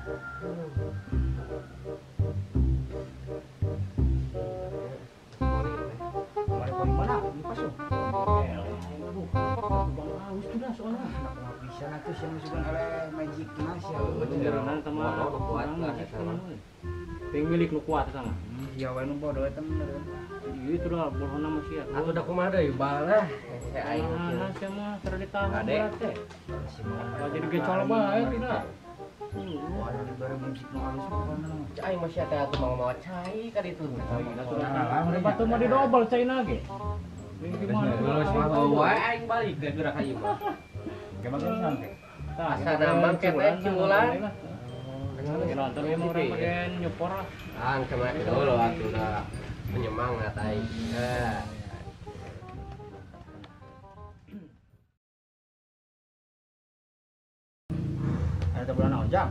Mana? Ini pasok. Aduh, bang haus sudah soalnya. Nak bisa nanti siang sudah oleh magic nasi. Beneran sama kuat lah sama. Ping milik nu kuat sama. Iya, wae nu bodoh eta bener. Itu dah bodoh nama sih. Atuh da kumaha deui balah. Saya aing Nah, saya mah teu ditahan Ade. teh. Jadi gecol bae tidak. Wah, ada bareng magic nu halus mana? aing masih atuh mau cai ka ditu. Batu mau didobel China ge. Di mana? Terus mah wae aing balik ke gerak ieu mah. Gimana santai? Asa nama kete culan. Nonton ya orang pakai nyopor lah. Kemarin dulu atuh udah penyemangat aing. Ada bulan naon jam?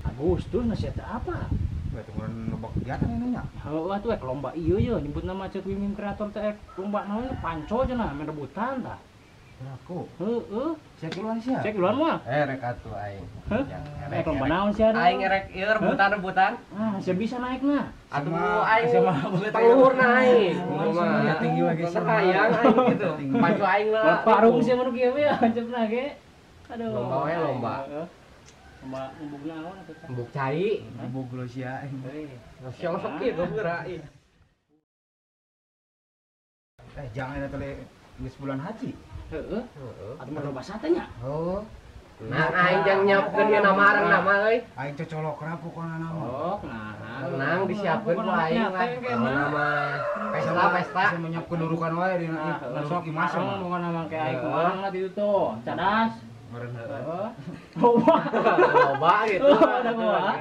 Agustus masih ada apa? Itu bulan lobak kegiatan ini nya. Wah tuh lomba iya ya nyebut nama cek mimin kreator teh lomba naon panco aja nah main rebutan tah. Aku. Heeh. Saya keluar sih. Cek duluan mah. Rek atuh aing. Lomba naon sih ada? Aing rek ieu rebutan. Saya bisa naik nah. Atuh aing telurna aing. Ya tinggi lagi sayang aing gitu. Pancu aing lah. Parung sih manu kieu ya cepna ge. Aduh. Lomba we lomba. Lomba umbuk naon atuh teh? Buk cai. Bubuk lo sih ya. Syok kieu geura ieu. Jangan ada tele geus bulan haji. Heeh. Atuh mah loba satenya. Oh. Nah, aing jang nyiapkeun ieu nama areng nama euy. Aing cocolok ra pokona nama. Oh, nah. Nang disiapkeun ku aing lah. Nama pesta. Saya menyiapkan dudukan wae di masuk imasem. Bukan nama kayak aing orang lah itu tuh. Cadas. Meureun Heeh. Loba. Loba gitu. Ada gua.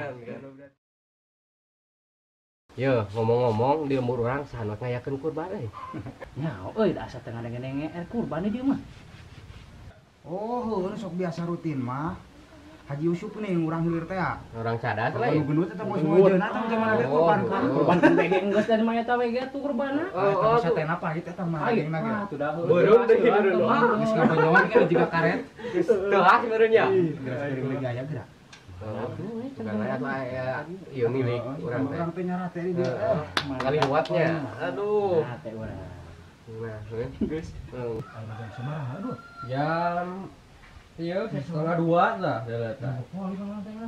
Yo, ngomong-ngomong di umur orang sahanot ngayakeun kurban euy. Ya, euy asa tengah nenge kurban dia mah. Oh, heuh sok biasa rutin mah. Haji Yusuf nih urang hilir teh. Orang cadas Kalau lain. gendut eta mah semua jeuna teh zaman ada kurban kan. Kurban kan teh geus dari maya teh ge tuh kurbanna. Oh, bisa teh apa gitu eta mah aing mah. Tuh dah. Burung deh hirup. Geus ngabonyoan kan juga karet. Teu ah meureun nya. Geus beureung gaya geura. Bukan layak lah ya. Ieu milik urang teh. Urang teh nyarat teh di dieu. Kali buatnya. Aduh. Nah, teh urang. Nah, geus. Aing jam semarang aduh. Jam iya, 1:30 lah deleta.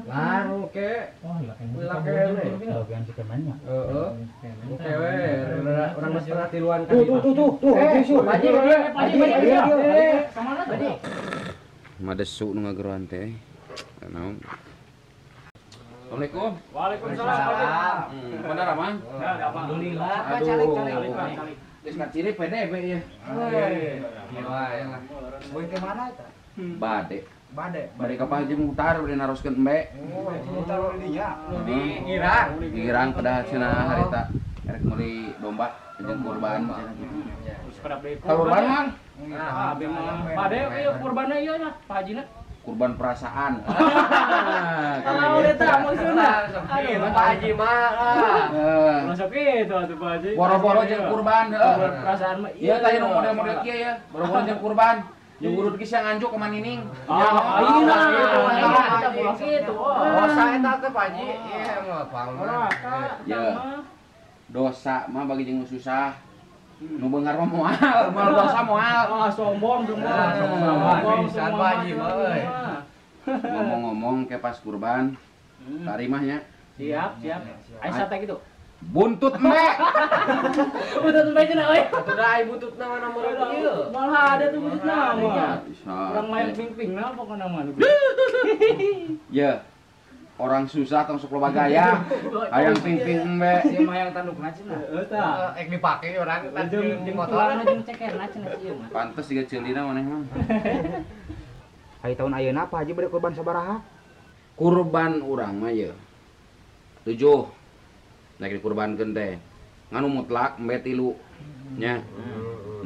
Lan oke. Oh, iya kan. Bagian si kemennya. Heeh. Oke we, urang geus setengah tiluan kan. Tuh. Paji, Kemana tadi? Madesu nu ngageroan teh. Naon? Assalamualaikum. Waalaikumsalam. Bener aman? Alhamdulillah. Aduh. Geus ngaciri PDB ya. Gila ya lah. Boy teh mana eta? Bade. Bade. Ka Pak Haji Muhtar bade naroskeun embe. Oh, itu taruh di dinya. Di ngirang. Girang pada cenah harita erek meuli domba jeung kurban. Kurban Mang? Nah, abi mah pade ieu kurbanna ieu nya, Pak Hajina. Kurban perasaan. Kalau eta maksudna. Aduh, Pak Haji mah. Masuk itu atuh Pak Haji. Boro-boro jeung kurban heuh. Perasaan mah Ieu teh nu model-model kieu ya. Boro-boro jeung kurban. Jeung urut geus yang nganjuk ka Manining. Ayeuna kita pulang kitu. Dosa eta teh Pak Haji. Iya mah pang mah. Ya. Dosa mah bagi jeung nu susah. Nu beungar mah moal dosa moal. Sombong dong. Bisa Pak Haji mah euy. Ngomong-ngomong ke pas kurban, tarimahnya Siap. Aisyah teh gitu. buntut embe. Udah tuh baca euy. Atuh da ai bututna mana meureun ieu. Malah ada tuh butut nama. Bisa. Orang main ping-ping nah pokoknya nama. Ya. Orang susah tong sok loba gaya. Hayang ping-ping embe. Ieu mah yang tandukna cenah. Tah. Ek dipake urang Jeung motorna jeung cekerna cenah ieu mah. Pantes siga ceulina maneh mah. Hari tahun ayeuna apa Haji bade kurban sabaraha? Kurban urang mah ye 7. Naik dikurbankeun teh. Nganu mutlak embe 3 nya.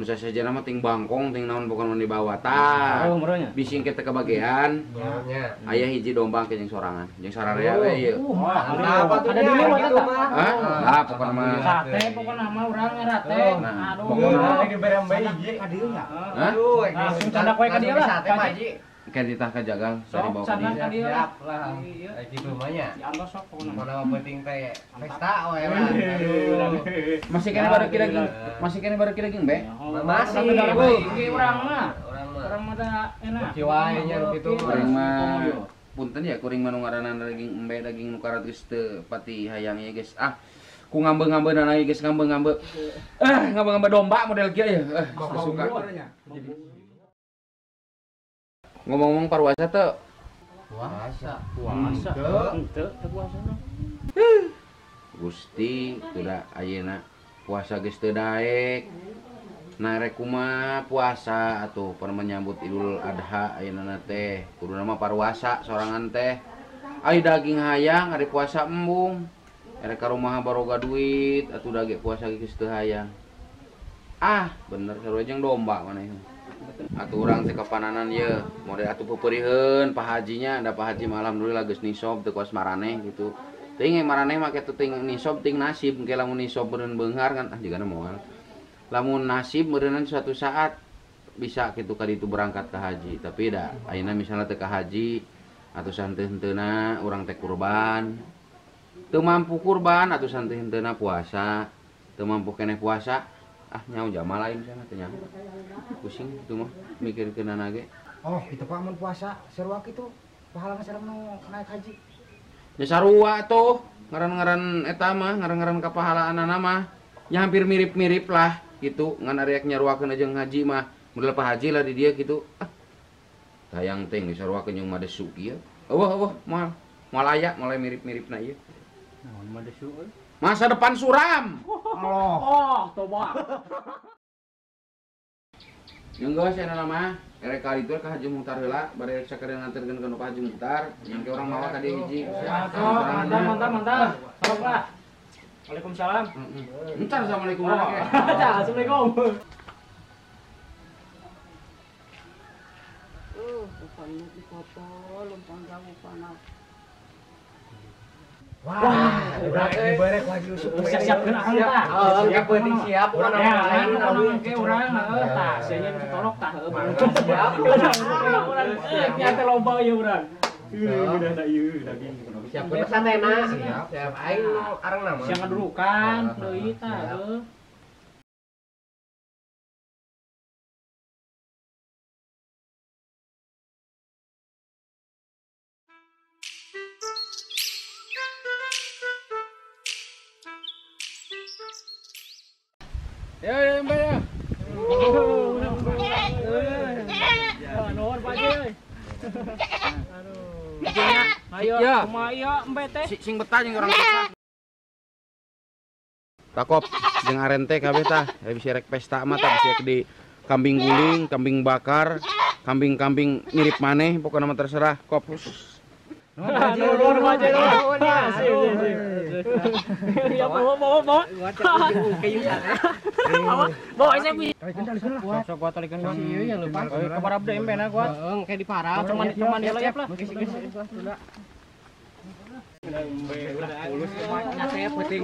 Nu sasejenna mah ting bangkong ting naon pokona di bawah tah. Oh, meureunnya. Bising kita kebagian. nya. Aya hiji domba ke jeung sorangan. Jeung sararea we ieu. Apa tuh Ada dulu gitu eta. mah. Hah? Lah pokona mah. Sate pokoknya mah urang ngerate. Nah, Aduh. Pokona dibere bae hiji. Ka dieu nya. Hah? Aduh, Langsung candak wae ka dia lah, Sate Pak Pak Haji. Haji. kayak ditah ka jagal dari Sok bawa sana dia. kan dia. Siap lah. Iya. Ai kitu mah nya. Si Antos sok pokona. Mana penting teh pesta we lah. Masih kena baru daging, masih kena baru daging be. Masih, Bu. Bu. Ki urang mah. Orang mah. Urang mah teh enak. Beci wae nya kitu. Kuring mah punten ya kuring mah nu ngaranna daging embe daging nu karat geus teu pati hayang ya guys. Ah, ku ngambe-ngambe na guys ngambe-ngambe. Ngambe-ngambe domba model kieu ya. Suka. Ngomong-ngomong paruasa teh Puasa. Puasa. Henteu teu puasa. Gusti kuda ayeuna puasa geus teu daek. Nah rek kumaha puasa atuh pada menyambut Idul Adha ayeuna teh kuduna mah paruasa sorangan teh. Ai daging hayang ari puasa embung. Erek ka rumaha baroga duit atuh dage puasa geus teu hayang. Ah, bener sarua jeung domba maneh. Atuh urang teh kapananan ye, model atuh peupeurieun Pak Hajinya, da Pak Haji mah alhamdulillah geus nisob teu kuas maraneh gitu. Teuing maraneh make teu ting nisob ting nasib, engke lamun nisob beureun beunghar kan ah jigana moal. Lamun nasib beureunan suatu saat bisa kitu ka ditu berangkat ka haji, tapi da ayeuna misalna teu ka haji atuh henteu-henteuna urang teh kurban. Teu mampu kurban atuh henteu-henteuna puasa, teu mampu keneh puasa. Ah nyaho jama lain sana teh nyaho. Pusing itu mah mikirkeun ge. Oh, itu Pak mun puasa sarua kitu pahalana sareng nu naik haji. Ya sarua tuh ngaran-ngaran eta mah ngaran-ngaran kapahalaanana mah nya hampir mirip-mirip lah gitu ngan arek nyaruakeun jeung haji mah model Pak Haji lah di dia gitu. Ah. Tayang teh disaruakeun jeung madesu kieu. Eueuh moal aya mulai mirip-miripna ieu. Naon mah desu euy. Masa depan suram. Allah. Oh, toba. Yang geus cenah mah erek kali itu ka Haji Muhtar heula bari sakeureung nganterkeun ka Haji Muhtar yang ke orang mawa ka dieu hiji. Mantap. Sok lah. Waalaikumsalam. Entar assalamualaikum warahmatullahi Assalamualaikum. Upahnya dipoto, lumpang jauh panas. Wah, udah dibarek lagi usuk. Siap-siapkeun akang tah. Siap penting siap. Urang urang ke urang tah, sia nya ditolok tah heuh. Siap. Urang nya teh loba ieu urang. Udah da ieu daging. Siap pesantena. Siap aing arang nama. Siang ngadurukan deui tah heuh. Ya Mbak ya. Nuhun Pak Haji euy. Aduh. Ayo, kumaha ieu embe teh? sing betah jeung urang betah. Takop jeung aren teh kabeh tah, bisa rek pesta mah tah bisa di kambing guling, kambing bakar, kambing-kambing mirip maneh pokona mah terserah. Kop. Nuhun Pak Haji nuhun. Ya bawa. Bawa saya pi. Sok gua talikeun ka si ieu ya leumpang. Kabar abdi empena gua. Heeh, kayak di parab. Teman dia lah lah. Saya penting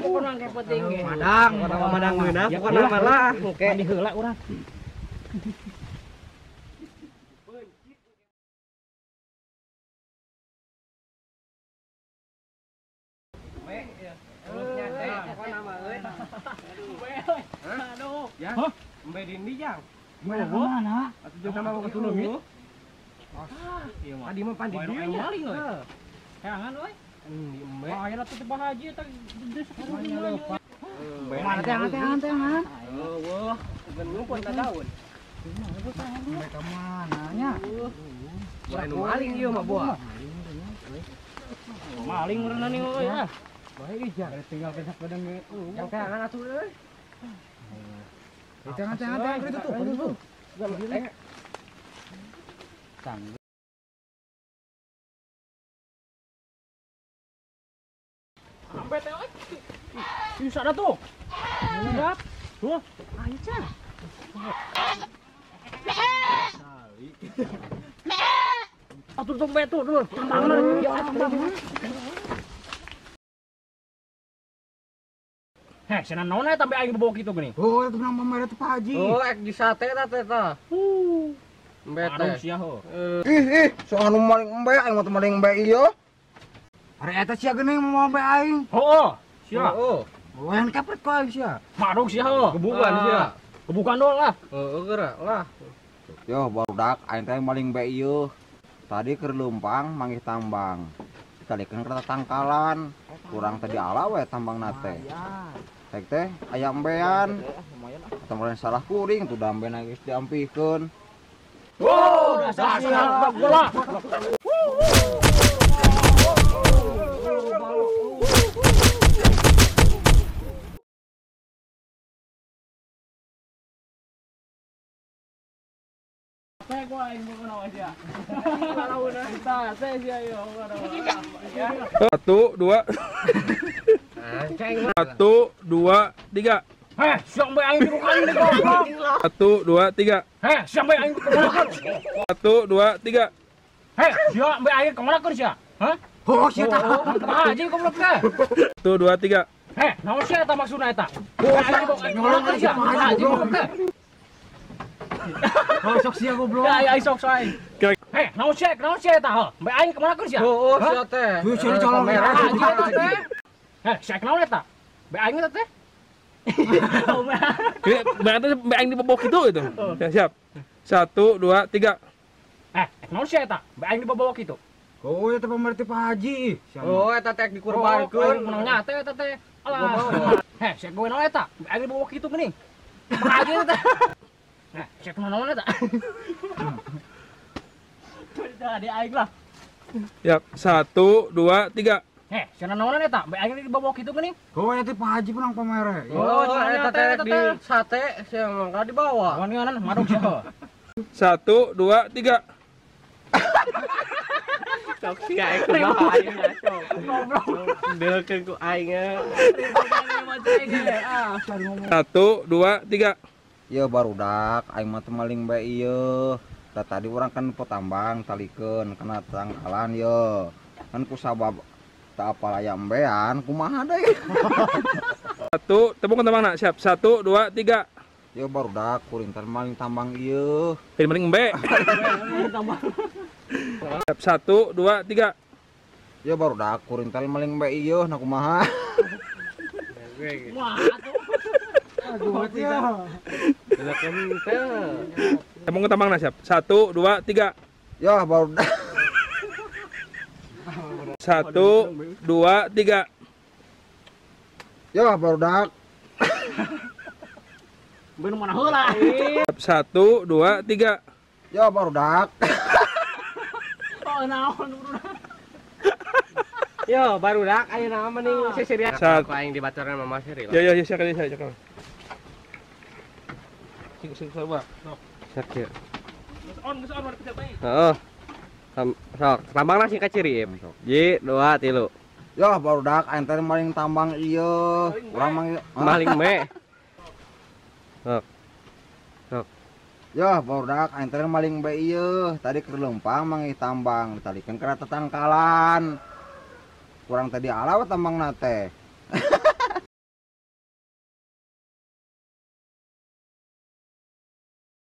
Urang ke penting ge. Madang, madang geuna pokona mah lah. Oke. Mandi heula urang. Aduh. Ya. Embe dindi jang. Mana? Atuh jeung sama mau ketulungi. Adi mah pandi dia. Maling euy. Jangan euy. Embe. Ayeuna teh Pak Haji teh geus lupa. Mana teh? Wah, geus pun tak daun. Mereka mana nya? Lain maling ieu mah buah. Maling urang nih euy ah. Bae ija. Tinggal pesak pedang ge. Yang kayangan atuh euy. Jangan itu tuh. Sampai teh euy. Bisa dah tuh. Siap. Tuh. Ayo cah. Atur tuh be tuh dulu. Heh, cenah naon aya tambe aing bawa kitu geuning. Oh, itu nang pamer itu Pak Haji. Oh, ek di sate ta teh ta. Marung sia ho. Ih, soal maling embe aing mah teu maling embe ieu. Are eta sia geuning mau embe aing. Ho, sia. Oh, Lain kapret kau aing sia. Marung sia ho. kebukan sia. Kebukan dong lah. Gerak lah. Yo barudak aing teh maling embe ieu. Tadi keur leumpang manggih tambang. Kalikeun kereta tangkalan. Kurang tadi ala we tambangna teh. Tek teh aya embean. Temen salah kuring tuh dambena geus diampikeun. Wow, dasar bola. Teh gua aing bukan aja. Kalau udah kita teh sia yo. 1, 2, 1, 2, 3. Heh, siang bae aing bukan di goblok. 1, 2, 3. Heh, siang bae aing kemana? 1, 2, 3. Heh, siang bae aing kemana keur sia? Hah? Oh sia tah. Ah, jadi goblok teh. 1, 2, 3. Heh, naon sia eta maksudna eta? Oh, aing nyolong keur sia. Ah, jadi goblok teh. Oh sok sia goblok. Ya, sok aing. Heh, naon sia eta ho? Bae aing kemana keur sia? Oh, sia teh. Tuh sia dicolong Ah, jadi eta teh. Heh, sia naon eta? Bae aing eta teh. Berarti mbak yang di bawah itu. Ya, siap. 1, 2, 3. Naon sia eta? Bae aing dibawa kitu. Oh eta pemerti Pak Haji. Oh, eta teh Aing dikurbankeun. menang nyate eta teh. Alah. Heh, sia gue naon eta? Bae aing dibawa kitu geuning. Aja eta. Heh, sia naon eta? Tadi aing lah. Siap. 1, 2, 3. Heh, sia naon eta? Bae aing dibawa kitu geuning. Oh eta Pak Haji penang pamere. Oh, eta teh di sate sia mangga dibawa. Kawan-kawanan marung sia. 1, 2, 3. Sok sia aing kumaha aing sok. Deukeun ku aing. 1, 2, 3. Ieu barudak aing mah teu maling bae ieu. Tadi urang kan po tambang talikeun kana tangkalan ieu. Kan ku sabab tak apal aya embean kumaha deui. 1, tepung tambangna. Siap. 1, 2, 3. Ieu barudak kuring teh maling tambang ieu. Jadi maling embe. Siap. 1, 2, 3. Ieu barudak kuring teh maling bae ieu nah kumaha. Wah, Deukeun teh. Tepung tambangna. Siap. 1, 2, 3. Yo barudak. 1, 2, 3. Yo barudak. bener mana heula. Siap. 1, 2, 3. Yo barudak. Oh, naon Yo, barudak ayeuna mending sisirian. Sat. Aku aing dibaturan Mama Siri. Ya, silakan silakan. Sik coba. Sakit. on mari kita bae. Heeh. Sok, tambangna sing kacirim. 1, 2, 3. Yo barudak aing teh maling tambang ieu. Urang mah Maling me. Yo barudak aing teh maling bae ieu. Tadi keur leumpang manggih tambang ditalikeun kana tetangkalan. Kurang tadi ala we tambangna teh.